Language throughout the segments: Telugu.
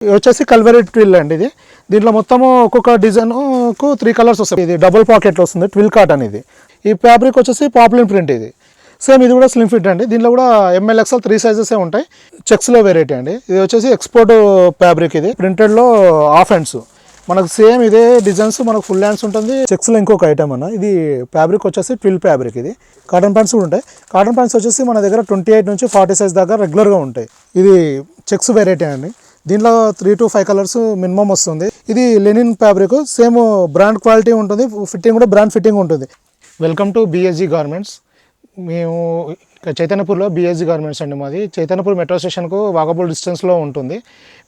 ఇది వచ్చేసి కల్వరీ ట్విల్ అండి. ఇది దీంట్లో మొత్తము ఒక్కొక్క డిజైన్కు 3 కలర్స్ వస్తాయి. ఇది డబుల్ పాకెట్లో వస్తుంది, ట్విల్ కాటన్. ఇది ఈ ఫ్యాబ్రిక్ వచ్చేసి పాపులర్ ప్రింట్. ఇది సేమ్ ఇది కూడా స్లిమ్ ఫిట్ అండి. దీంట్లో కూడా ఎంఎల్ ఎక్స్ఎల్ 3 సైజెసే ఉంటాయి. చెక్స్లో వెరైటీ అండి. ఇది వచ్చేసి ఎక్స్పోర్ట్ ఫ్యాబ్రిక్. ఇది ప్రింటెడ్లో హాఫ్ హ్యాండ్స్ మనకు సేమ్ ఇదే డిజైన్స్ మనకు ఫుల్ హ్యాండ్స్ ఉంటుంది. చెక్స్లో ఇంకొక ఐటమ్ అన్న. ఇది ఫ్యాబ్రిక్ వచ్చేసి ట్విల్ ఫ్యాబ్రిక్. ఇది కాటన్ ప్యాంట్స్ కూడా ఉంటాయి. కాటన్ ప్యాంట్స్ వచ్చేసి మన దగ్గర 28 నుంచి 40 సైజ్ దాకా రెగ్యులర్గా ఉంటాయి. ఇది చెక్స్ వెరైటీ అండి. దీంట్లో 3 to 5 కలర్స్ మినిమం వస్తుంది. ఇది linen fabric, same brand quality ఉంటుంది. ఫిట్టింగ్ కూడా బ్రాండ్ ఫిట్టింగ్ ఉంటుంది. Welcome to BSG garments. మేము చైతన్యపూర్లో BSG గార్మెంట్స్ అండి. మాది చైతన్యపూర్ మెట్రో స్టేషన్కు వాకబుల్ డిస్టెన్స్లో ఉంటుంది.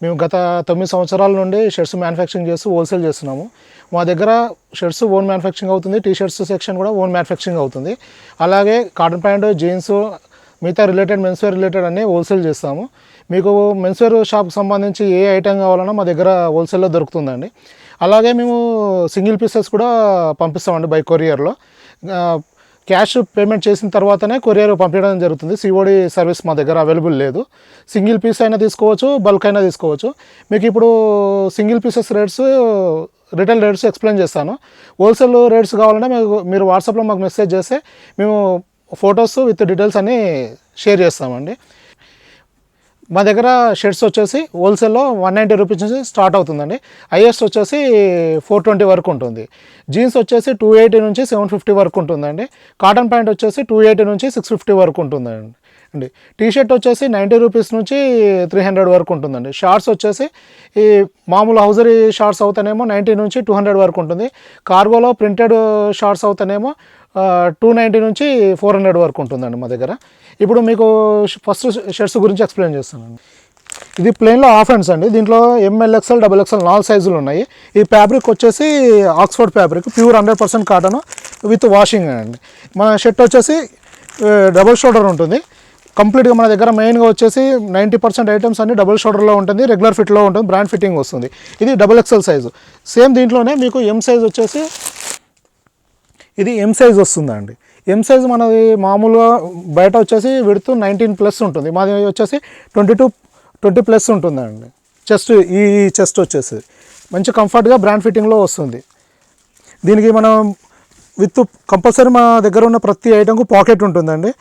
మేము గత 9 సంవత్సరాల నుండి షర్ట్స్ మ్యానుఫ్యాక్చరింగ్ చేస్తూ హోల్సేల్ చేస్తున్నాము. మా దగ్గర షర్ట్స్ ఓన్ మ్యానుఫ్యాక్చరింగ్ అవుతుంది, టీ షర్ట్స్ సెక్షన్ కూడా ఓన్ మ్యానుఫ్యాక్చరింగ్ అవుతుంది. అలాగే కాటన్ ప్యాంట్, జీన్స్, మిగతా రిలేటెడ్ మెన్స్వేర్ రిలేటెడ్ అన్నీ హోల్సేల్ చేస్తాము. మీకు మెన్స్వేర్ షాప్కి సంబంధించి ఏ ఐటెం కావాలన్నా మా దగ్గర హోల్సేల్లో దొరుకుతుందండి. అలాగే మేము సింగిల్ పీసెస్ కూడా పంపిస్తామండి బై కొరియర్లో. క్యాష్ పేమెంట్ చేసిన తర్వాతనే కొరియర్ పంపించడం జరుగుతుంది. COD సర్వీస్ మా దగ్గర అవైలబుల్ లేదు. సింగిల్ పీస్ అయినా తీసుకోవచ్చు, బల్క్ అయినా తీసుకోవచ్చు. మీకు ఇప్పుడు single pieces rates, retail rates explain చేస్తాను. హోల్సేల్ రేట్స్ కావాలంటే మీరు వాట్సాప్లో మాకు మెసేజ్ చేస్తే మేము ఫొటోస్ విత్ డీటెయిల్స్ అన్నీ షేర్ చేస్తామండి. మా దగ్గర షర్ట్స్ వచ్చేసి హోల్సేల్లో 190 రూపీస్ నుంచి స్టార్ట్ అవుతుందండి. హైయెస్ట్ వచ్చేసి 420 వరకు ఉంటుంది. జీన్స్ వచ్చేసి 280 నుంచి 750 వరకు ఉంటుందండి. కాటన్ ప్యాంట్ వచ్చేసి 280 నుంచి 650 వరకు ఉంటుందండి. టీ షర్ట్ వచ్చేసి 90 రూపీస్ నుంచి 300 వరకు ఉంటుందండి. షార్ట్స్ వచ్చేసి ఈ మామూలు హౌజరీ షార్ట్స్ అవుతానేమో 90 నుంచి 200 వరకు ఉంటుంది. కార్గోలో ప్రింటెడ్ షార్ట్స్ అవుతానేమో 290 నుంచి 400 వరకు ఉంటుందండి మా దగ్గర. ఇప్పుడు మీకు ఫస్ట్ షర్ట్స్ గురించి ఎక్స్ప్లెయిన్ చేస్తానండి. ఇది ప్లెయిన్లో హాఫ్ హ్యాండ్స్ అండి. దీంట్లో ML XL, XXL 4 సైజులు ఉన్నాయి. ఈ ఫ్యాబ్రిక్ వచ్చేసి Oxford fabric, pure 100% cotton with washing అండి. మన షర్ట్ వచ్చేసి డబుల్ షోల్డర్ ఉంటుంది. కంప్లీట్గా మన దగ్గర మెయిన్గా వచ్చేసి 90% ఐటమ్స్ అన్ని డబుల్ షోల్డర్లో ఉంటుంది, రెగ్యులర్ ఫిట్లో ఉంటుంది, బ్రాండ్ ఫిట్టింగ్ వస్తుంది. ఇది XXL సైజు. సేమ్ దీంట్లోనే మీకు M సైజ్ వచ్చేసి ఇది M సైజ్ వస్తుందండి. M సైజ్ మనది మామూలుగా బయట వచ్చేసి విడ్త్ 19+ ఉంటుంది. మాది వచ్చేసి 20+ ఉంటుందండి. ఈ చెస్ట్ వచ్చేసి మంచి కంఫర్ట్గా బ్రాండ్ ఫిట్టింగ్లో వస్తుంది. దీనికి మనం విత్ కంపల్సరీ మా దగ్గర ఉన్న ప్రతి ఐటెంకు పాకెట్ ఉంటుందండి.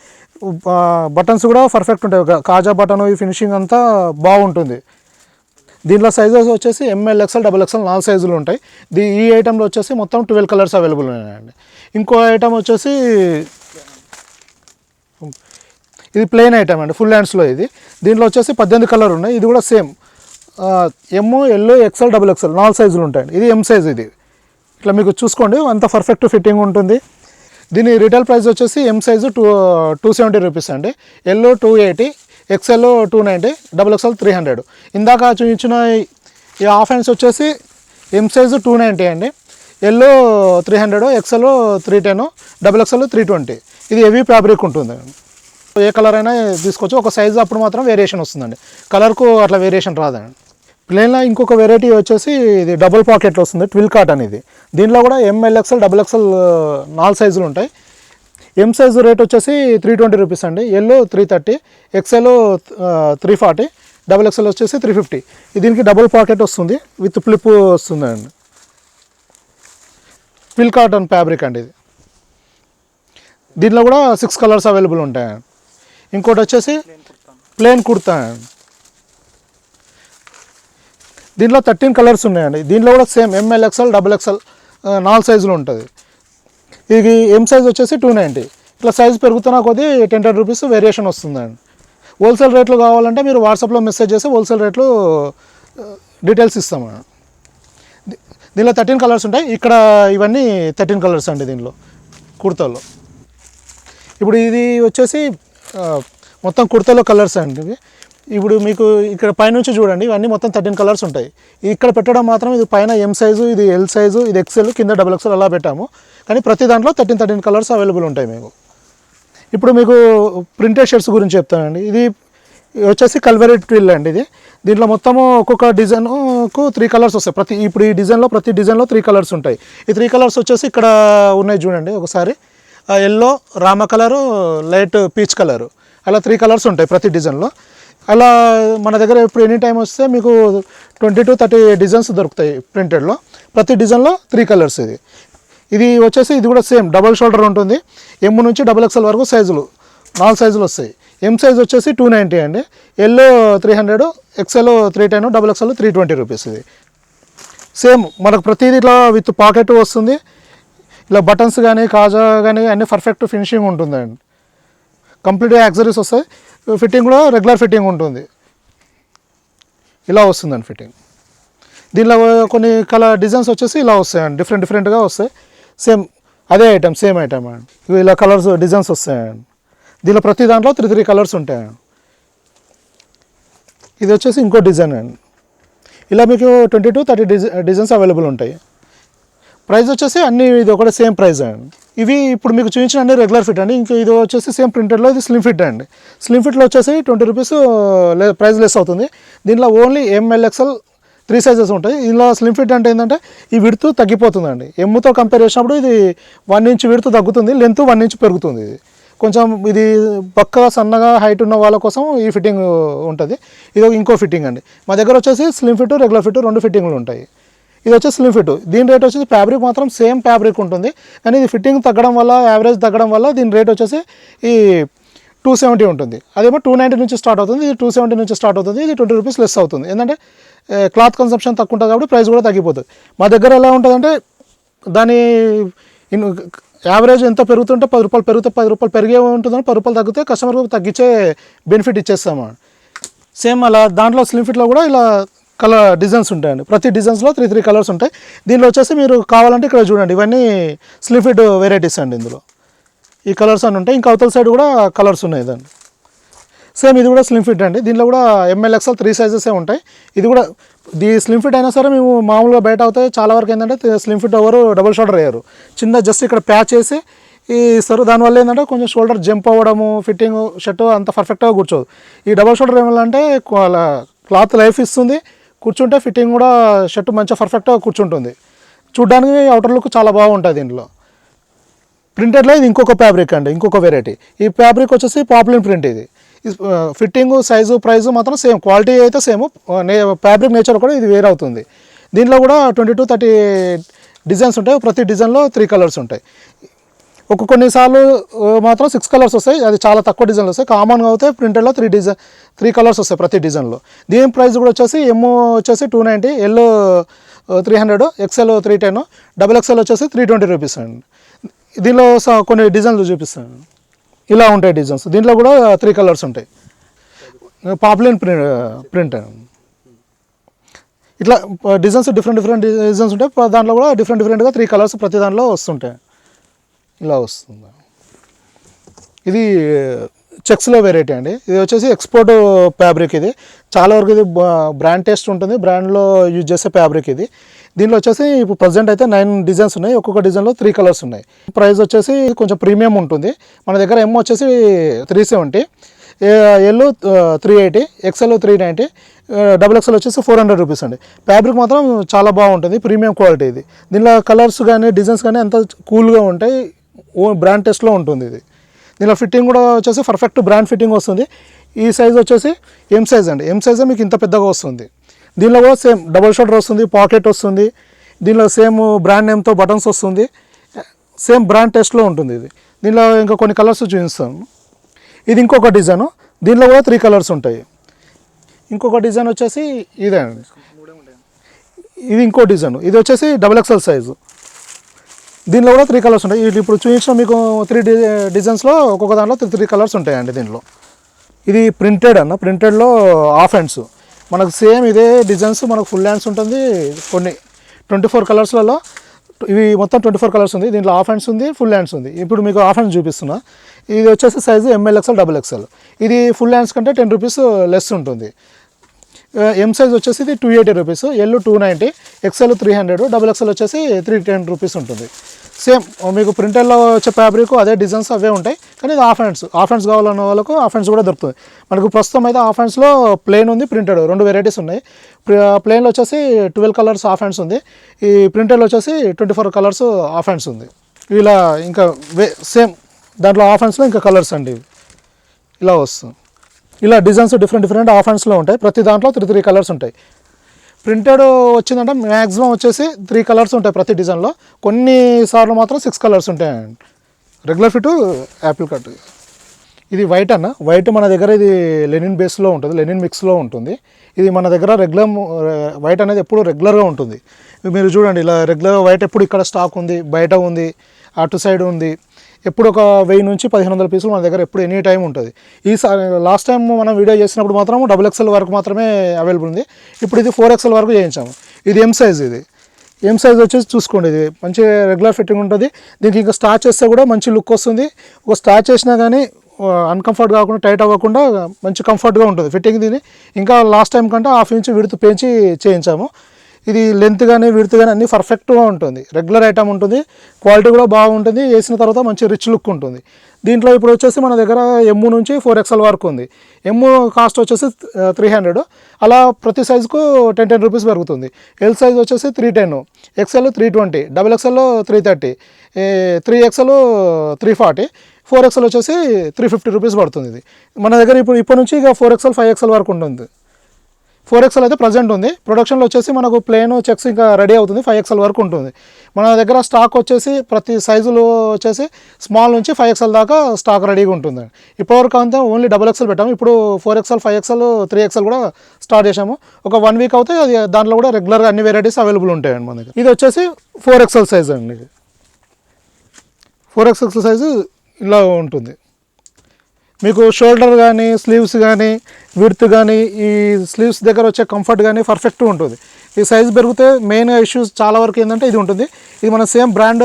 బటన్స్ కూడా పర్ఫెక్ట్ ఉంటాయి. కాజా బటన్, ఈ ఫినిషింగ్ అంతా బాగుంటుంది. దీంట్లో సైజెస్ వచ్చేసి ML XL, XXL 4 సైజులు ఉంటాయి. ఈ ఐటెంలో వచ్చేసి మొత్తం 12 కలర్స్ అవైలబుల్ ఉన్నాయండి. ఇంకో ఐటమ్ వచ్చేసి ఇది ప్లెయిన్ ఐటమ్ అండి, ఫుల్ హ్యాండ్స్లో. ఇది దీంట్లో వచ్చేసి 18 కలర్ ఉన్నాయి. ఇది కూడా same M, L, XL, XXL 4 సైజులు ఉంటాయండి. ఇది M సైజ్. ఇది ఇట్లా మీకు చూసుకోండి, అంత పర్ఫెక్ట్ ఫిట్టింగ్ ఉంటుంది. దీని రిటైల్ ప్రైస్ వచ్చేసి M సైజు 270 రూపీస్ అండి, L 280, XL 290, XXL 300. ఇందాక చూపించిన ఈ హాఫ్ హ్యాండ్స్ వచ్చేసి M సైజు 290 అండి, L 300, XL 310, XXL 320. ఇది హెవీ ఫ్యాబ్రిక్ ఉంటుంది. ఏ కలర్ అయినా తీసుకోవచ్చు. ఒక సైజు అప్పుడు మాత్రం వేరియేషన్ వస్తుందండి, కలర్కు అట్లా వేరియేషన్ రాదండి. ప్లెయిన్లో ఇంకొక వెరైటీ వచ్చేసి ఇది డబుల్ పాకెట్లో వస్తుంది, ట్విల్ కాటన్. ఇది దీంట్లో కూడా ML XL, XXL 4 సైజులు ఉంటాయి. M సైజు రేట్ వచ్చేసి 320 రూపీస్ అండి, L 330, XL 340, XXL వచ్చేసి 350. దీనికి డబుల్ పాకెట్ వస్తుంది, విత్ ఫ్లిప్ వస్తుందండి. ట్విల్ కాటన్ ఫ్యాబ్రిక్ అండి. ఇది దీంట్లో కూడా 6 కలర్స్ అవైలబుల్ ఉంటాయండి. ఇంకోటి వచ్చేసి ప్లెయిన్ కుర్తా అండి. దీంట్లో 13 కలర్స్ ఉన్నాయండి. దీంట్లో కూడా సేమ్ ML XL, XXL 4 సైజులు ఉంటుంది. ఇది M సైజ్ వచ్చేసి 290. ఇట్లా సైజు పెరుగుతున్న కొద్దీ 10 రూపీస్ వేరియేషన్ వస్తుందండి. హోల్సేల్ రేట్లు కావాలంటే మీరు వాట్సాప్లో మెసేజ్ చేసి హోల్సేల్ రేట్లు డీటెయిల్స్ ఇస్తామండి. దీనిలో 13 కలర్స్ ఉంటాయి. ఇక్కడ ఇవన్నీ 13 కలర్స్ అండి దీనిలో కుర్తాలో. ఇప్పుడు ఇది వచ్చేసి మొత్తం కుర్తాలో కలర్స్ అండి. ఇప్పుడు మీకు ఇక్కడ పైనుంచి చూడండి, ఇవన్నీ మొత్తం 13 కలర్స్ ఉంటాయి. ఇక్కడ పెట్టడం మాత్రం ఇది పైన M సైజు, ఇది L సైజు, ఇది XL, కింద XXL అలా పెట్టాము. కానీ ప్రతి దాంట్లో 13 కలర్స్ అవైలబుల్ ఉంటాయి మీకు. ఇప్పుడు మీకు ప్రింటెడ్ షర్ట్స్ గురించి చెప్తానండి. ఇది వచ్చేసి కల్వరీ ట్విల్ అండి. ఇది దీంట్లో మొత్తము ఒక్కొక్క డిజైన్కు 3 కలర్స్ వస్తాయి. ఇప్పుడు ఈ డిజైన్లో ప్రతి డిజైన్లో 3 కలర్స్ ఉంటాయి. ఈ 3 కలర్స్ వచ్చేసి ఇక్కడ ఉన్నాయి చూడండి ఒకసారి. Yellow, Rama colour, light peach colour, అలా 3 కలర్స్ ఉంటాయి ప్రతి డిజైన్లో. అలా మన దగ్గర ఇప్పుడు ఎనీ టైం వస్తే మీకు 20 to 30 డిజైన్స్ దొరుకుతాయి ప్రింటెడ్లో. ప్రతి డిజైన్లో 3 కలర్స్. ఇది వచ్చేసి ఇది కూడా సేమ్ డబల్ షోల్డర్ ఉంటుంది. ఎమ్ నుంచి XXL వరకు సైజులు 4 సైజులు వస్తాయి. ఎం సైజ్ వచ్చేసి 290 అండి, ఎల్ 300, ఎక్స్ఎల్ 310, XXL 320 రూపీస్. ఇది సేమ్ మనకు ప్రతిదీ ఇట్లా విత్ పాకెట్ వస్తుంది. ఇలా బటన్స్ కానీ కాజా కానీ అన్నీ పర్ఫెక్ట్ ఫినిషింగ్ ఉంటుందండి. కంప్లీట్గా యాక్సరీస్ వస్తాయి. ఫిట్టింగ్ కూడా రెగ్యులర్ ఫిట్టింగ్ ఉంటుంది. ఇలా వస్తుందండి ఫిట్టింగ్. దీనిలో కొన్ని డిజైన్స్ వచ్చేసి ఇలా వస్తాయండి, డిఫరెంట్గా వస్తాయి. సేమ్ అదే ఐటమ్, సేమ్ ఐటమ్ అండి. ఇలా కలర్స్ డిజైన్స్ వస్తాయండి. దీనిలో ప్రతి దాంట్లో 3 కలర్స్ ఉంటాయండి. ఇది వచ్చేసి ఇంకో డిజైన్ అండి. ఇలా మీకు 20 to 30 డిజైన్స్ అవైలబుల్ ఉంటాయి. ప్రైస్ వచ్చేసి అన్నీ ఇది ఒకటే సేమ్ ప్రైస్ అండి. ఇవి ఇప్పుడు మీకు చూపించిన అన్ని రెగ్యులర్ ఫిట్ అండి. ఇంకా ఇది వచ్చేసి సేమ్ ప్రింటెడ్లో ఇది స్లిమ్ ఫిట్ అండి. స్లిమ్ ఫిట్లో వచ్చేసి 20 రూపీస్ ప్రైస్ లెస్ అవుతుంది. దీనిలో ఓన్లీ ML XL 3 సైజెస్ ఉంటాయి. ఇలా స్లిమ్ ఫిట్ అంటే ఏంటంటే ఈ విడ్త్ తగ్గిపోతుందండి. ఎమ్ముతో కంపేర్ చేసినప్పుడు ఇది 1 ఇంచ్ విడ్త్ తగ్గుతుంది, లెంత్ 1 ఇంచ్ పెరుగుతుంది. ఇది కొంచెం ఇది పక్కగా సన్నగా హైట్ ఉన్న వాళ్ళ కోసం ఈ ఫిట్టింగ్ ఉంటుంది. ఇది ఇంకో ఫిట్టింగ్ అండి. మా దగ్గర వచ్చేసి స్లిమ్ ఫిట్, రెగ్యులర్ ఫిట్ 2 ఫిట్టింగ్లు ఉంటాయి. ఇది వచ్చేసి స్లిమ్ ఫిట్. దీని రేట్ వచ్చేసి ఫ్యాబ్రిక్ మాత్రం సేమ్ ఫ్యాబ్రిక్ ఉంటుంది, కానీ ఇది ఫిట్టింగ్ తగ్గడం వల్ల, యావరేజ్ తగ్గడం వల్ల దీని రేట్ వచ్చేసి ఈ 270 ఉంటుంది. అదేమో 290 నుంచి స్టార్ట్ అవుతుంది. ఇది 270 నుంచి స్టార్ట్ అవుతుంది. ఇది 20 రూపీస్ లెస్ అవుతుంది. ఎందుకంటే క్లాత్ కన్సంప్షన్ తక్కువ ఉంటుంది కాబట్టి ప్రైస్ కూడా తగ్గిపోతుంది. మా దగ్గర ఎలా ఉంటుందంటే దాని యావరేజ్ ఎంత పెరుగుతుంటే 10 రూపాయలు పెరిగితే 10 రూపాయలు పెరిగే ఉంటుందని 10 రూపాయలు తగ్గితే కస్టమర్కి తగ్గించే బెనిఫిట్ ఇచ్చేస్తాము. సేమ్ అలా దాంట్లో స్లిమ్ ఫిట్లో కూడా ఇలా కలర్ డిజైన్స్ ఉంటాయండి. ప్రతి డిజైన్స్లో 3 కలర్స్ ఉంటాయి. దీనిలో వచ్చేసి మీరు కావాలంటే ఇక్కడ చూడండి, ఇవన్నీ స్లిమ్ ఫిట్ వెరైటీస్ అండి. ఇందులో ఈ కలర్స్ అని ఉంటాయి. ఇంకా అవతల సైడ్ కూడా కలర్స్ ఉన్నాయి దాన్ని. సేమ్ ఇది కూడా స్లిమ్ ఫిట్ అండి. దీనిలో కూడా ML XL 3 సైజెసే ఉంటాయి. ఇది కూడా స్లిమ్ ఫిట్ అయినా సరే మేము మామూలుగా బయట అవుతాయి చాలా వరకు ఏంటంటే స్లిమ్ ఫిట్ ఎవరు డబుల్ షోల్డర్ వేయరు, చిన్న జస్ట్ ఇక్కడ ప్యాచ్ చేసి ఇస్తారు. దానివల్ల ఏంటంటే కొంచెం షోల్డర్ జంప్ అవ్వడము, ఫిట్టింగ్ షర్ట్ అంత పర్ఫెక్ట్గా కూర్చోదు. ఈ డబుల్ షోల్డర్ ఏమంటే క్లాత్ లైఫ్ ఇస్తుంది, కూర్చుంటే ఫిట్టింగ్ కూడా షర్ట్ మంచిగా పర్ఫెక్ట్గా కూర్చుంటుంది. చూడ్డానికి అవుటర్ లుక్ చాలా బాగుంటుంది. దీంట్లో ప్రింటెడ్లో ఇది ఇంకొక ఫ్యాబ్రిక్ అండి, ఇంకొక వెరైటీ. ఈ ఫ్యాబ్రిక్ వచ్చేసి పాపులర్ ప్రింట్. ఇది ఫిట్టింగ్, సైజు, ప్రైస్ మాత్రం సేమ్, క్వాలిటీ అయితే సేమ్, ఫ్యాబ్రిక్ నేచర్ కూడా ఇది వేరే అవుతుంది. దీంట్లో కూడా 20 to 30 డిజైన్స్ ఉంటాయి. ప్రతి డిజైన్లో 3 కలర్స్ ఉంటాయి. కొన్నిసార్లు మాత్రం 6 కలర్స్ వస్తాయి. అది చాలా తక్కువ డిజైన్లు వస్తాయి. కామన్గా అయితే ప్రింటెడ్లో 3 కలర్స్ వస్తాయి ప్రతి డిజైన్లో. దీని ప్రైస్ కూడా వచ్చేసి ఎమ్ వచ్చేసి 290, ఎల్ 300, XL 310, XXL వచ్చేసి 320 రూపీస్ అండి. దీనిలో కొన్ని డిజైన్లు చూపిస్తాను. ఇలా ఉంటాయి డిజైన్స్. దీంట్లో కూడా 3 కలర్స్ ఉంటాయి. పాపులర్ ప్రింట్ ఇట్లా డిజైన్స్ డిఫరెంట్ డిజైన్స్ ఉంటాయి. దాంట్లో కూడా డిఫరెంట్గా 3 కలర్స్ ప్రతి దాంట్లో వస్తుంటాయి. ఇలా వస్తుంది. ఇది చెక్స్లో వెరైటీ అండి. ఇది వచ్చేసి ఎక్స్పోర్ట్ ఫ్యాబ్రిక్. ఇది చాలా వరకు ఇది బ్రాండ్ టేస్ట్ ఉంటుంది, బ్రాండ్లో యూజ్ చేసే ఫ్యాబ్రిక్ ఇది. దీనిలో వచ్చేసి ఇప్పుడు ప్రజెంట్ అయితే 9 డిజైన్స్ ఉన్నాయి. ఒక్కొక్క డిజైన్లో 3 కలర్స్ ఉన్నాయి. ప్రైస్ వచ్చేసి కొంచెం ప్రీమియం ఉంటుంది. మన దగ్గర ఎమ్ వచ్చేసి 370, ఎల్ 380, XL 390, XXL వచ్చేసి 400 రూపీస్ అండి. ఫ్యాబ్రిక్ మాత్రం చాలా బాగుంటుంది, ప్రీమియం క్వాలిటీ ఇది. దీనిలో కలర్స్ కానీ డిజైన్స్ కానీ అంత కూల్గా ఉంటాయి, బ్రాండ్ టెస్ట్లో ఉంటుంది ఇది. దీనిలో ఫిట్టింగ్ కూడా వచ్చేసి పర్ఫెక్ట్ బ్రాండ్ ఫిట్టింగ్ వస్తుంది. ఈ సైజ్ వచ్చేసి ఎం సైజ్ అండి. ఎం సైజే మీకు ఇంత పెద్దగా వస్తుంది. దీనిలో కూడా సేమ్ డబుల్ షోల్డర్ వస్తుంది, పాకెట్ వస్తుంది. దీనిలో సేమ్ బ్రాండ్ నేమ్తో బటన్స్ వస్తుంది. సేమ్ బ్రాండ్ టెస్ట్లో ఉంటుంది ఇది. దీనిలో ఇంకా కొన్ని కలర్స్ చూపిస్తాను. ఇది ఇంకొక డిజైను. దీనిలో కూడా 3 కలర్స్ ఉంటాయి. ఇంకొక డిజైన్ వచ్చేసి ఇదే అండి. ఇది ఇంకో డిజైన్. ఇది వచ్చేసి XXL సైజు. దీనిలో కూడా 3 కలర్స్ ఉంటాయి. ఇప్పుడు చూపించిన మీకు 3 డిజైన్స్లో ఒక్కొక్క దాంట్లో 3 కలర్స్ ఉంటాయండి దీనిలో. ఇది ప్రింటెడ్ అన్న, ప్రింటెడ్లో హాఫ్ హ్యాండ్స్. మనకు సేమ్ ఇదే డిజైన్స్ మనకు ఫుల్ హ్యాండ్స్ ఉంటుంది. కొన్ని 24 కలర్స్లలో ఇవి మొత్తం 24 కలర్స్ ఉంది. దీంట్లో హాఫ్ హ్యాండ్స్ ఉంది, ఫుల్ హ్యాండ్స్ ఉంది. ఇప్పుడు మీకు హాఫ్ హ్యాండ్స్ చూపిస్తున్నా. ఇది వచ్చేసి సైజు ML XL XXL. ఇది ఫుల్ హ్యాండ్స్ కంటే 10 రూపీస్ లెస్ ఉంటుంది. ఎం సైజ్ వచ్చేసి ఇది 280 రూపీస్, ఎల్ 290, XL 300, XXL వచ్చేసి 310 రూపీస్ ఉంటుంది. సేమ్ మీకు ప్రింటర్లో వచ్చే ఫ్యాబ్రిక్ అదే డిజైన్స్ అవే ఉంటాయి, కానీ ఇది హాఫ్ హ్యాండ్స్ కావాలన్న వాళ్ళకు హాఫ్ హ్యాండ్స్ కూడా దొరుకుతుంది. మనకు ప్రస్తుతం అయితే హాఫ్ హ్యాండ్స్లో ప్లెయిన్ ఉంది, ప్రింటెడ్ 2 వెరైటీస్ ఉన్నాయి. ప్లెయిన్లో వచ్చేసి 12 కలర్స్ హాఫ్ హ్యాండ్స్ ఉంది. ఈ ప్రింటెడ్లో వచ్చేసి 24 కలర్స్ హాఫ్ హ్యాండ్స్ ఉంది. ఇలా ఇంకా సేమ్ దాంట్లో హాఫ్ హ్యాండ్స్లో ఇంకా కలర్స్ అండి ఇలా వస్తుంది. ఇలా డిజైన్స్ డిఫరెంట్ ఆఫ్ హ్యాండ్స్లో ఉంటాయి. ప్రతి దాంట్లో 3 కలర్స్ ఉంటాయి. ప్రింటెడ్ వచ్చిందంటే మ్యాక్సిమం వచ్చేసి 3 కలర్స్ ఉంటాయి ప్రతి డిజైన్లో. కొన్నిసార్లు మాత్రం 6 కలర్స్ ఉంటాయండి. Regular fit Apple cut. ఇది వైట్ అన్న, వైట్ మన దగ్గర ఇది లెనిన్ బేస్లో ఉంటుంది, లెనిన్ మిక్స్లో ఉంటుంది. ఇది మన దగ్గర రెగ్యులర్ వైట్ అనేది ఎప్పుడు రెగ్యులర్గా ఉంటుంది. మీరు చూడండి, ఇలా రెగ్యులర్ వైట్ ఎప్పుడు ఇక్కడ స్టాక్ ఉంది, బయట ఉంది, అటు సైడ్ ఉంది. ఎప్పుడు ఒక 1000 నుంచి 1500 పీసులు మన దగ్గర ఎప్పుడు ఎనీ టైం ఉంటుంది. ఈసారి లాస్ట్ టైం మనం వీడియో చేసినప్పుడు మాత్రం XXL వరకు మాత్రమే అవైలబుల్ ఉంది. ఇప్పుడు ఇది 4XL వరకు చేయించాము. ఇది ఎం సైజ్. ఇది ఎం సైజ్ వచ్చేసి చూసుకోండి, ఇది మంచి రెగ్యులర్ ఫిట్టింగ్ ఉంటుంది. దీనికి ఇంకా స్టార్చ్ చేస్తే కూడా మంచి లుక్ వస్తుంది. ఒక స్టార్చ్ చేసినా కానీ అన్కంఫర్ట్ కాకుండా, టైట్ అవ్వకుండా మంచి కంఫర్ట్గా ఉంటుంది ఫిట్టింగ్. దీన్ని ఇంకా లాస్ట్ టైం కంటే 1/2 ఇంచ్ విడ్త్ పెంచి చేయించాము. ఇది లెంత్ కానీ విడ్త్ కానీ అన్నీ పర్ఫెక్ట్గా ఉంటుంది. రెగ్యులర్ ఐటమ్ ఉంటుంది, క్వాలిటీ కూడా బాగుంటుంది. వేసిన తర్వాత మంచి రిచ్ లుక్ ఉంటుంది. దీంట్లో ఇప్పుడు వచ్చేసి మన దగ్గర ఎమ్ నుంచి 4XL వరకు ఉంది. ఎమ్ కాస్ట్ వచ్చేసి 300. అలా ప్రతి సైజుకు 10 రూపీస్ పెరుగుతుంది. ఎల్ సైజ్ వచ్చేసి 310, XL 320, XXL 330, 3XL 340, 4XL వచ్చేసి 350 రూపీస్ పడుతుంది. ఇది మన దగ్గర ఇప్పటి నుంచి ఇక 4XL 5XL వరకు ఉంటుంది. 4XL అయితే ప్రజెంట్ ఉంది. ప్రొడక్షన్లో వచ్చేసి మనకు ప్లేన్ చెక్స్ ఇంకా రెడీ అవుతుంది. 5XL వరకు ఉంటుంది. మన దగ్గర స్టాక్ వచ్చేసి ప్రతి సైజులో వచ్చేసి స్మాల్ నుంచి 5XL దాకా స్టాక్ రెడీగా ఉంటుంది. ఇప్పటివరకు అంతా ఓన్లీ XXL పెట్టాము. ఇప్పుడు 4XL, 5XL, 3XL కూడా స్టార్ట్ చేసాము. ఒక 1 వీక్ అవుతే అది దాంట్లో కూడా రెగ్యులర్గా అన్ని వెరైటీస్ అవైలబుల్ ఉంటాయండి మన దగ్గర. ఇది వచ్చేసి 4XL సైజ్ అండి. 4XL సైజు ఇలా ఉంటుంది. మీకు షోల్డర్ కానీ, స్లీవ్స్ కానీ, విడ్త్ కానీ, ఈ స్లీవ్స్ దగ్గర వచ్చే కంఫర్ట్ కానీ పర్ఫెక్ట్గా ఉంటుంది. ఈ సైజ్ పెరిగితే మెయిన్ ఇష్యూస్ చాలా వరకు ఏంటంటే ఇది ఉంటుంది. ఇది మన సేమ్ బ్రాండ్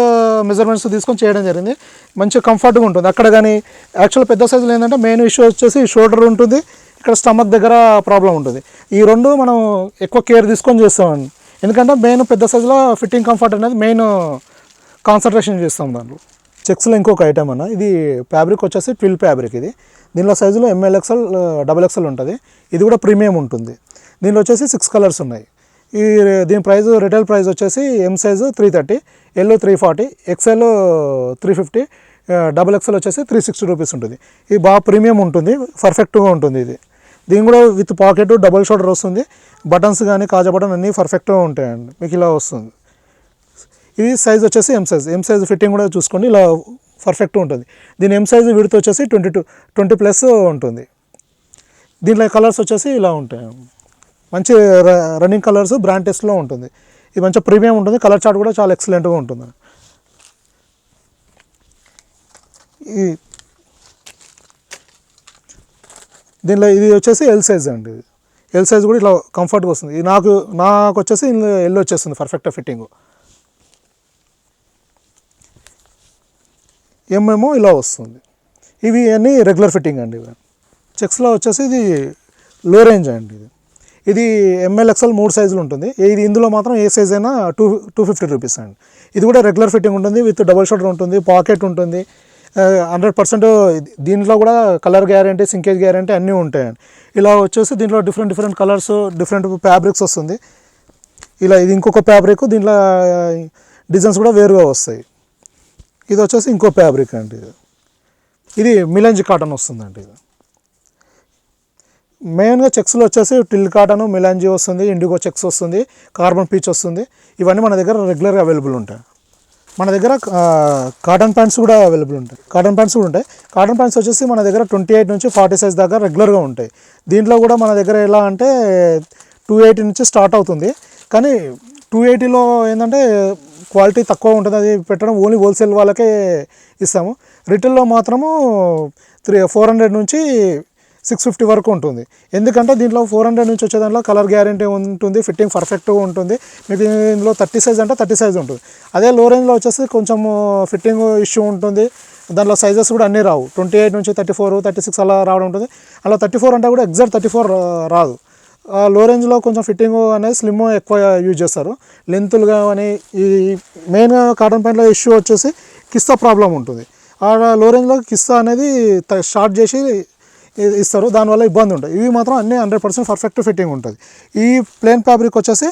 మెజర్మెంట్స్ తీసుకొని చేయడం జరిగింది. మంచి కంఫర్ట్గా ఉంటుంది అక్కడ. కానీ యాక్చువల్ పెద్ద సైజులో ఏంటంటే మెయిన్ ఇష్యూ వచ్చేసి షోల్డర్ ఉంటుంది, ఇక్కడ స్టమక్ దగ్గర ప్రాబ్లం ఉంటుంది. ఈ రెండు మనం ఎక్కువ కేర్ తీసుకొని చేస్తామండి. ఎందుకంటే మెయిన్ పెద్ద సైజులో ఫిట్టింగ్ కంఫర్ట్ అనేది మెయిన్ కాన్సన్ట్రేషన్ చేస్తాం దాంట్లో. చెక్స్లో ఇంకొక ఐటమ్ అన్న, ఇది ఫ్యాబ్రిక్ వచ్చేసి ట్విల్ ఫ్యాబ్రిక్. ఇది దీనిలో సైజులో ML, XL, XXL ఉంటుంది. ఇది కూడా ప్రీమియం ఉంటుంది. దీనిలో వచ్చేసి 6 కలర్స్ ఉన్నాయి. దీని ప్రైస్ రిటైల్ ప్రైస్ వచ్చేసి M size 330, L 340, XL 350, XXL వచ్చేసి 360 రూపీస్ ఉంటుంది. ఇది బాగా ప్రీమియం ఉంటుంది, పర్ఫెక్ట్గా ఉంటుంది. ఇది దీని కూడా విత్ పాకెట్, డబుల్ షోల్డర్ వస్తుంది. బటన్స్ కానీ కాజా బటన్ అన్నీ పర్ఫెక్ట్గా ఉంటాయండి. మీకు ఇలా వస్తుంది. ఇది సైజ్ వచ్చేసి ఎం సైజ్ ఫిట్టింగ్ కూడా చూసుకోండి, ఇలా పర్ఫెక్ట్గా ఉంటుంది. దీని ఎం సైజ్ విడ్త్ వచ్చేసి 20+ ఉంటుంది. దీంట్లో కలర్స్ వచ్చేసి ఇలా ఉంటాయి. మంచి రన్నింగ్ కలర్స్, బ్రాండ్ టెస్ట్లో ఉంటుంది. ఇది మంచి ప్రీమియం ఉంటుంది. కలర్ చార్ట్ కూడా చాలా ఎక్సలెంట్గా ఉంటుంది. దీనిలో ఇది వచ్చేసి ఎల్ సైజ్ అండి. ఎల్ సైజ్ కూడా ఇట్లా కంఫర్ట్గా వస్తుంది. ఇది నాకు వచ్చేసి ఎల్ వచ్చేస్తుంది పర్ఫెక్ట్గా ఫిట్టింగ్. ఏమేమో ఇలా వస్తుంది. ఇవి అన్నీ రెగ్యులర్ ఫిట్టింగ్ అండి. చెక్స్లో వచ్చేసి ఇది లో రేంజ్ అండి. ఇది ML, XL 3 సైజులు ఉంటుంది. ఇది ఇందులో మాత్రం ఏ సైజ్ అయినా 250 రూపీస్ అండి. ఇది కూడా రెగ్యులర్ ఫిట్టింగ్ ఉంటుంది, విత్ డబుల్ షోల్డర్ ఉంటుంది, పాకెట్ ఉంటుంది. 100% దీంట్లో కూడా కలర్ గ్యారంటీ, సింకేజ్ గ్యారంటీ అన్నీ ఉంటాయండి. ఇలా వచ్చేసి దీంట్లో డిఫరెంట్ కలర్స్, డిఫరెంట్ ఫ్యాబ్రిక్స్ వస్తుంది. ఇలా ఇది ఇంకొక ఫ్యాబ్రిక్, దీంట్లో డిజైన్స్ కూడా వేరుగా వస్తాయి. ఇది వచ్చేసి ఇంకో ఫ్యాబ్రిక్ అండి. ఇది మిలంజి కాటన్ వస్తుందండి. ఇది మెయిన్గా చెక్స్లో వచ్చేసి టిల్ కాటన్, మిలాంజీ వస్తుంది, ఇండిగో చెక్స్ వస్తుంది, కార్బన్ పీచ్ వస్తుంది. ఇవన్నీ మన దగ్గర రెగ్యులర్గా అవైలబుల్ ఉంటాయి. మన దగ్గర కాటన్ ప్యాంట్స్ కూడా అవైలబుల్ ఉంటాయి. కాటన్ ప్యాంట్స్ వచ్చేసి మన దగ్గర 28 నుంచి 40 సైజ్ దాకా రెగ్యులర్గా ఉంటాయి. దీంట్లో కూడా మన దగ్గర ఎలా అంటే 280 నుంచి స్టార్ట్ అవుతుంది. కానీ 280లో ఏంటంటే క్వాలిటీ తక్కువ ఉంటుంది. అది పెట్టడం ఓన్లీ హోల్సేల్ వాళ్ళకే ఇస్తాము. రిటైల్లో మాత్రము 400 నుంచి 650 వరకు ఉంటుంది. ఎందుకంటే దీంట్లో 400 నుంచి వచ్చే దాంట్లో కలర్ గ్యారంటీ ఉంటుంది, ఫిట్టింగ్ పర్ఫెక్ట్గా ఉంటుంది. మీకు ఇందులో 30 సైజ్ అంటే 30 సైజ్ ఉంటుంది. అదే లో రేంజ్లో వచ్చేసి కొంచెం ఫిట్టింగ్ ఇష్యూ ఉంటుంది. దాంట్లో సైజెస్ కూడా అన్నీ రావు. 28 నుంచి 34, 36 అలా రావడం ఉంటుంది. అలా 34 అంటే కూడా ఎగ్జాక్ట్ 34 రాదు. లో రేంజ్లో కొంచెం ఫిట్టింగ్ అనేది స్లిమ్ ఎక్కువ యూజ్ చేస్తారు. లెంతులు కానీ ఈ మెయిన్గా కాటన్ ప్యాంట్లో ఇష్యూ వచ్చేసి కిస్తా ప్రాబ్లం ఉంటుంది. ఆ లో రేంజ్లో కిస్తా అనేది షార్ట్ చేసి ఇస్తారు, దానివల్ల ఇబ్బంది ఉంటుంది. ఇవి మాత్రం అన్నీ 100% పర్ఫెక్ట్ ఫిట్టింగ్ ఉంటుంది. ఈ ప్లెయిన్ ఫ్యాబ్రిక్ వచ్చేసి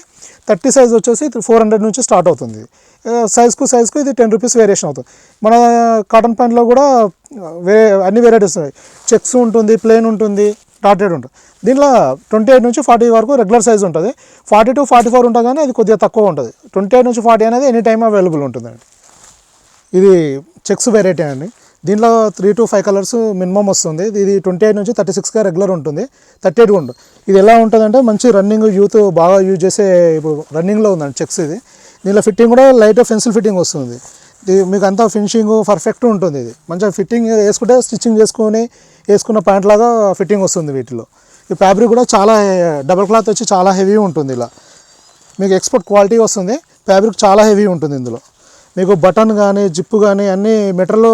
30 సైజ్ వచ్చేసి 400 నుంచి స్టార్ట్ అవుతుంది. సైజ్కు ఇది 10 రూపీస్ వేరియేషన్ అవుతుంది. మన కాటన్ ప్యాంట్లో కూడా అన్ని వెరైటీస్ ఉన్నాయి. చెక్స్ ఉంటుంది, ప్లెయిన్ ఉంటుంది, డాటెడ్ ఉంటుంది. దీంట్లో 28 నుంచి 40 వరకు రెగ్యులర్ సైజ్ ఉంటుంది. 40 to 44 ఉంటుంది కానీ అది కొద్దిగా తక్కువ ఉంటుంది. 28 నుంచి 40 అనేది ఎనీ టైమ్ అవైలబుల్ ఉంటుందండి. ఇది చెక్స్ వెరైటీ అండి. దీంట్లో 3 to 5 కలర్స్ మినిమం వస్తుంది. ఇది 28 నుంచి 36గా రెగ్యులర్ ఉంటుంది, 38 ఉంటుంది. ఇది ఎలా ఉంటుందంటే మంచి రన్నింగ్ యూత్ బాగా యూజ్ చేసే ఇప్పుడు రన్నింగ్లో ఉందండి చెక్స్. ఇది దీనిలో ఫిట్టింగ్ కూడా లైట్ పెన్సిల్ ఫిట్టింగ్ వస్తుంది. ఇది మీకు అంతా ఫినిషింగ్ పర్ఫెక్ట్ ఉంటుంది. ఇది మంచిగా ఫిట్టింగ్ వేసుకుంటే స్టిచ్చింగ్ చేసుకొని వేసుకున్న ప్యాంట్ లాగా ఫిట్టింగ్ వస్తుంది వీటిలో. ఈ ఫ్యాబ్రిక్ కూడా చాలా డబల్ క్లాత్ వచ్చి చాలా హెవీ ఉంటుంది. ఇలా మీకు ఎక్స్పోర్ట్ క్వాలిటీ వస్తుంది. ఫ్యాబ్రిక్ చాలా హెవీ ఉంటుంది. ఇందులో మీకు బటన్ కానీ జిప్ కానీ అన్ని మెటీరియల్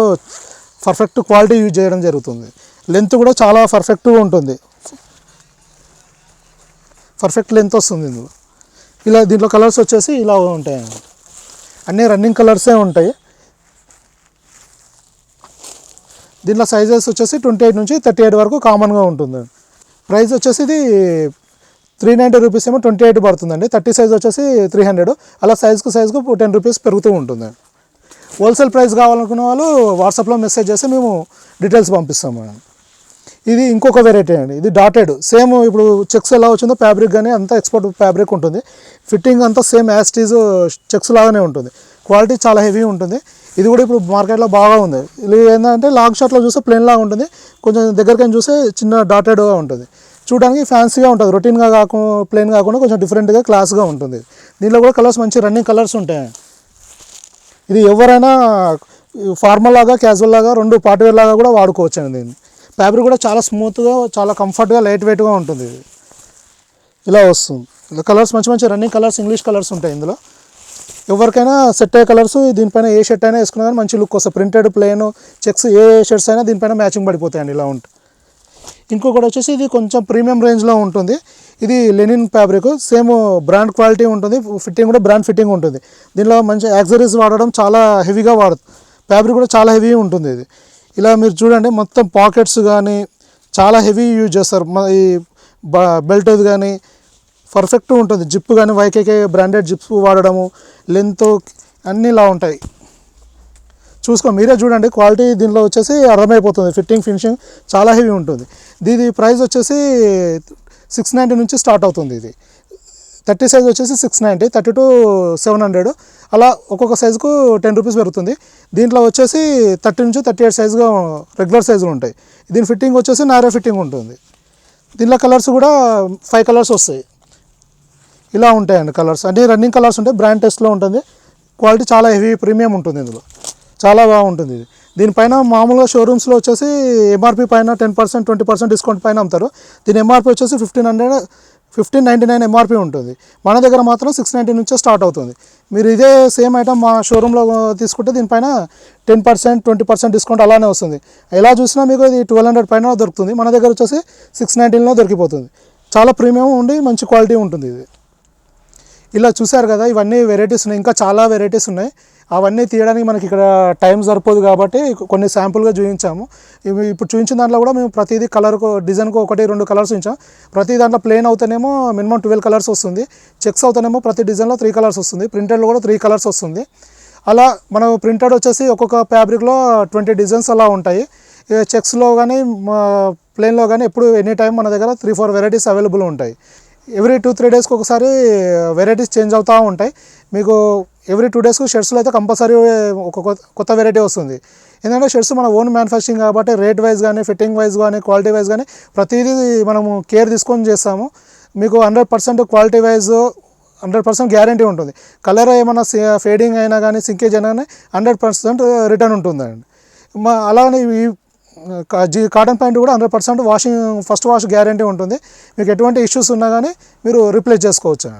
పర్ఫెక్ట్ క్వాలిటీ యూజ్ చేయడం జరుగుతుంది. లెంత్ కూడా చాలా పర్ఫెక్ట్గా ఉంటుంది, పర్ఫెక్ట్ లెంత్ వస్తుంది ఇందులో. ఇలా దీంట్లో కలర్స్ వచ్చేసి ఇలా ఉంటాయి, అన్నీ రన్నింగ్ కలర్సే ఉంటాయి. దీంట్లో సైజెస్ వచ్చేసి 28 నుంచి 38 వరకు కామన్గా ఉంటుంది. ప్రైస్ వచ్చేసి ఇది 390 రూపీస్ ఏమో 28 పడుతుందండి. 30 సైజ్ వచ్చేసి 300. అలా సైజ్కు 10 రూపీస్ పెరుగుతూ ఉంటుంది. హోల్సేల్ ప్రైస్ కావాలనుకున్న వాళ్ళు వాట్సాప్లో మెసేజ్ చేస్తే మేము డీటెయిల్స్ పంపిస్తాము. ఇది ఇంకొక వెరైటీ అండి. ఇది డాటెడ్ సేమ్ ఇప్పుడు చెక్స్ ఎలా వచ్చిందో ఫ్యాబ్రిక్ కానీ అంతా ఎక్స్పోర్ట్ ఫ్యాబ్రిక్ ఉంటుంది. ఫిట్టింగ్ అంతా సేమ్ యాస్టీజ్ చెక్స్ లాగానే ఉంటుంది. క్వాలిటీ చాలా హెవీ ఉంటుంది. ఇది కూడా ఇప్పుడు మార్కెట్లో బాగా ఉంది. ఇది ఏంటంటే లాంగ్ షార్ట్లో చూస్తే ప్లెయిన్ లాగా ఉంటుంది, కొంచెం దగ్గరికి చూస్తే చిన్న డాటెడ్గా ఉంటుంది. చూడడానికి ఫ్యాన్సీగా ఉంటుంది, రొటీన్గా కాకుండా ప్లెయిన్ కాకుండా కొంచెం డిఫరెంట్గా క్లాస్గా ఉంటుంది. దీనిలో కూడా కలర్స్ మంచి రన్నింగ్ కలర్స్ ఉంటాయి. ఇది ఎవరైనా ఫార్మల్ లాగా క్యాజువల్ లాగా రెండు పార్టీ వేర్ లాగా కూడా వాడుకోవచ్చు అండి. దీన్ని ఫ్యాబ్రిక్ కూడా చాలా స్మూత్గా చాలా కంఫర్ట్గా లైట్ వెయిట్గా ఉంటుంది. ఇది ఇలా వస్తుంది. ఇలా కలర్స్ మంచి మంచి రన్నింగ్ కలర్స్ ఇంగ్లీష్ కలర్స్ ఉంటాయి. ఇందులో ఎవరికైనా సెట్ అయ్యే కలర్స్ దీనిపైన ఏ షర్ట్ అయినా వేసుకున్నా కానీ మంచి లుక్ వస్తుంది. ప్రింటెడ్ ప్లెయిన్ చెక్స్ ఏ షర్ట్స్ అయినా దీనిపైన మ్యాచింగ్ పడిపోతాయండి. ఇలా ఉంటుంది. ఇంకొకటి వచ్చేసి ఇది కొంచెం ప్రీమియం రేంజ్లో ఉంటుంది. ఇది linen fabric, same brand quality ఉంటుంది. ఫిట్టింగ్ కూడా బ్రాండ్ ఫిట్టింగ్ ఉంటుంది. దీనిలో మంచి యాక్సరీస్ వాడడం చాలా హెవీగా ఫ్యాబ్రిక్ కూడా చాలా హెవీ ఉంటుంది. ఇది ఇలా మీరు చూడండి, మొత్తం పాకెట్స్ కానీ చాలా హెవీ యూజ్ చేస్తారు. ఈ బెల్ట్ కానీ పర్ఫెక్ట్ ఉంటుంది. జిప్ కానీ వైకేకే బ్రాండెడ్ జిప్స్ వాడడము, లెంత్ అన్నీ ఇలా ఉంటాయి. మీరే చూడండి క్వాలిటీ దీనిలో వచ్చేసి అర్థమైపోతుంది. ఫిట్టింగ్ ఫినిషింగ్ చాలా హెవీ ఉంటుంది. దీని ప్రైస్ వచ్చేసి 690 నుంచి స్టార్ట్ అవుతుంది. ఇది 30 సైజ్ వచ్చేసి 690, 30 to 700 అలా ఒక్కొక్క సైజుకు 10 రూపీస్ పెరుగుతుంది. దీంట్లో వచ్చేసి 30 నుంచి 38 సైజుగా రెగ్యులర్ సైజులు ఉంటాయి. దీని ఫిట్టింగ్ వచ్చేసి నారో ఫిట్టింగ్ ఉంటుంది. దీనిలో కలర్స్ కూడా 5 కలర్స్ వస్తాయి. ఇలా ఉంటాయండి కలర్స్, అన్ని రన్నింగ్ కలర్స్ ఉంటాయి. బ్రాండ్ టెస్ట్లో ఉంటుంది. క్వాలిటీ చాలా హెవీ ప్రీమియం ఉంటుంది. ఇందులో చాలా బాగుంటుంది. ఇది దీనిపైన మామూలుగా షోరూమ్స్లో వచ్చేసి ఎంఆర్పి పైన 10% 20% డిస్కౌంట్ పైన అమ్ముతారు. దీని ఎంఆర్పి వచ్చేసి 1599 ఎంఆర్పి ఉంటుంది. మన దగ్గర మాత్రం 690 నుంచే స్టార్ట్ అవుతుంది. మీరు ఇదే సేమ్ ఐటమ్ మా షోరూంలో తీసుకుంటే దీనిపైన 10% 20% డిస్కౌంట్ అలానే వస్తుంది. ఎలా చూసినా మీకు ఇది 1200 పైన దొరుకుతుంది. మన దగ్గర వచ్చేసి 690లో దొరికిపోతుంది. చాలా ప్రీమియం ఉండి మంచి క్వాలిటీ ఉంటుంది. ఇది ఇలా చూసారు కదా, ఇవన్నీ వెరైటీస్ ఉన్నాయి. ఇంకా చాలా వెరైటీస్ ఉన్నాయి. అవన్నీ తీయడానికి మనకి ఇక్కడ టైం సరిపోదు కాబట్టి కొన్ని శాంపుల్గా చూపించాము. ఇవి ఇప్పుడు చూపించిన దాంట్లో కూడా మేము ప్రతిదీ కలర్కు డిజైన్కు 1-2 కలర్స్ ఉంచాం. ప్రతి దాంట్లో ప్లెయిన్ అవుతానేమో మినిమం 12 కలర్స్ వస్తుంది. చెక్స్ అవుతానేమో ప్రతి డిజైన్లో 3 కలర్స్ వస్తుంది. ప్రింటెడ్లో కూడా 3 కలర్స్ వస్తుంది. అలా మనం ప్రింటెడ్ వచ్చేసి ఒక్కొక్క ఫ్యాబ్రిక్లో 20 డిజైన్స్ అలా ఉంటాయి. చెక్స్లో కానీ ప్లెయిన్లో కానీ ఎప్పుడు ఎనీ టైం మన దగ్గర 3-4 వెరైటీస్ అవైలబుల్ ఉంటాయి. ఎవ్రీ 2-3 డేస్కి ఒకసారి వెరైటీస్ చేంజ్ అవుతూ ఉంటాయి. మీకు ఎవ్రీ 2 డేస్కు షర్ట్స్లో అయితే కంపల్సరీ ఒక కొత్త వెరైటీ వస్తుంది. ఎందుకంటే షర్ట్స్ మన ఓన్ మ్యానుఫ్యాక్చరింగ్ కాబట్టి రేట్ వైజ్ కానీ ఫిట్టింగ్ వైజ్ కానీ క్వాలిటీ వైజ్ కానీ ప్రతిదీ మనము కేర్ తీసుకొని చేస్తాము. మీకు 100% క్వాలిటీ వైజ్ 100% గ్యారంటీ ఉంటుంది. కలర్ ఏమైనా ఫేడింగ్ అయినా కానీ సింకేజ్ అయినా కానీ 100% రిటర్న్ ఉంటుందండి. అలానే ఈ కాటన్ ప్యాంట్ కూడా 100% వాషింగ్ ఫస్ట్ వాష్ గ్యారంటీ ఉంటుంది. మీకు ఎటువంటి ఇష్యూస్ ఉన్నా కానీ మీరు రీప్లేస్ చేసుకోవచ్చు.